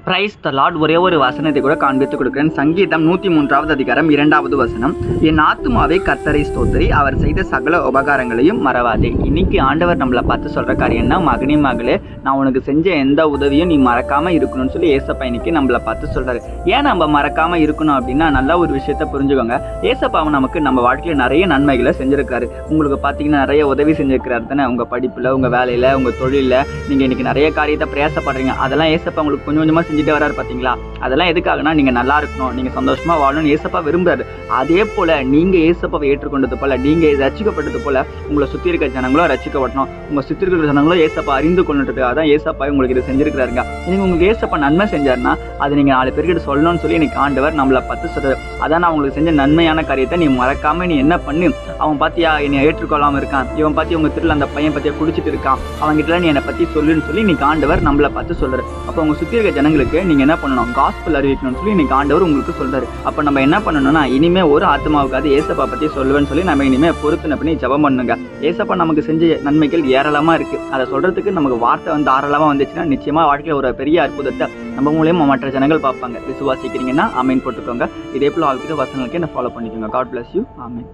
Praise the Lord. ஒரே ஒரு வசனத்தை கூட காண்பித்துக் கொடுக்கிறேன். சங்கீதம் 103 அதிகாரம் 2வது வசனம். என் ஆத்துமாவை கர்த்தரை ஸ்தோத்திரி, அவர் செய்த சகல உபகாரங்களையும் மறவாதே. இன்னைக்கு ஆண்டவர் நம்மளை பார்த்து சொல்ற காரியம் என்ன? மகனே மகளே, நான் உனக்கு செஞ்ச எந்த உதவியும் நீ மறக்காம இருக்கணும்னு சொல்லி ஏசப்பா இன்னைக்கு நம்மளை பார்த்து சொல்றாரு. ஏன் நம்ம மறக்காம இருக்கணும் அப்படின்னா, நல்ல ஒரு விஷயத்த புரிஞ்சுக்கோங்க. ஏசப்பாவை நமக்கு நம்ம வாழ்க்கையில நிறைய நன்மைகளை செஞ்சிருக்காரு. உங்களுக்கு பார்த்தீங்கன்னா நிறைய உதவி செஞ்சிருக்கிறாரு தானே. உங்க படிப்புல, உங்க வேலையில, உங்க தொழில நீங்க இன்னைக்கு நிறைய காரியத்தை பிரயாசப்படுறீங்க. அதெல்லாம் ஏசப்பா உங்களுக்கு கொஞ்சம் கொஞ்சமா செஞ்சுட்டு வராரு பார்த்தீங்களா? அதெல்லாம் எதுக்காகனா, நீங்க நல்லா இருக்கணும், நீங்க சந்தோஷமா வாழணும்னு ஏசப்பா விரும்புறாரு. அதே போல நீங்க ஏசப்பாவை ஏற்றுக்கொண்டது போல, நீங்க ரட்சிக்கப்பட்டது போல உங்களை சுத்தி இருக்க ஜனங்களும் ரட்சிக்கப்படணும். உங்க சுத்தி இருக்கிற ஜனங்களும் ஏசப்பா அறிந்து கொள்ளுறதுக்காக தான் ஏசப்பா உங்களுக்கு இதை செஞ்சிருக்கிறாருங்க. நீங்க உங்களுக்கு ஏசப்பா நன்மை செஞ்சாருன்னா அதை நீங்க 4 பேர்கிட்ட சொல்லணும்னு சொல்லி இன்னைக்கு ஆண்டவர் நம்மளை பார்த்து சொல்றாரு. அதான் நான் உங்களுக்கு செஞ்ச நன்மையான காரியத்தை நீ மறக்காம நீ என்ன பண்ணு. அவன் பாத்தியா என்னை ஏற்றுக்கொள்ளாம இருக்கான், இவன் பாத்தியா உங்க திருல அந்த பையன் பத்தியா குடிச்சிட்டு இருக்கான், அவங்ககிட்ட நீ என்னை பத்தி சொல்லுன்னு சொல்லி இன்னைக்கு ஆண்டவர் நம்மளை பார்த்து சொல்றாரு. அப்போ உங்க சுத்தி இருக்க ஜனங்களுக்கு நீங்க என்ன பண்ணணும்? காஸ்பல் அறிவிக்கணும்னு சொல்லி இன்னைக்கு ஆண்டவர் உங்களுக்கு சொல்றாரு. அப்ப நம்ம என்ன பண்ணணும்னா, இனிமே ஒரு ஆத்மாவுக்காவது ஏசப்பா பத்தி சொல்லுவேன்னு சொல்லி நம்ம இனிமே பொறுப்பின பண்ணி ஜெபம் பண்ணுங்க. ஏசப்பா நமக்கு செஞ்ச நன்மைகள் ஏராளமா இருக்கு. அதை சொல்றதுக்கு நமக்கு வார்த்தை தாராளமா வந்துச்சுன்னா நிச்சயமா வாழ்க்கையில ஒரு பெரிய அற்புதத்தை நம்ம மூலியமா மற்ற ஜனங்கள் பார்ப்பாங்க. விசுவாசிக்கிறீங்கன்னா ஆமீன் போட்டுக்கோங்க. இதே போல ஆகிற வசனங்களுக்கு என்ன ஃபாலோ பண்ணிக்கோங்க. God bless you. ஆமீன்.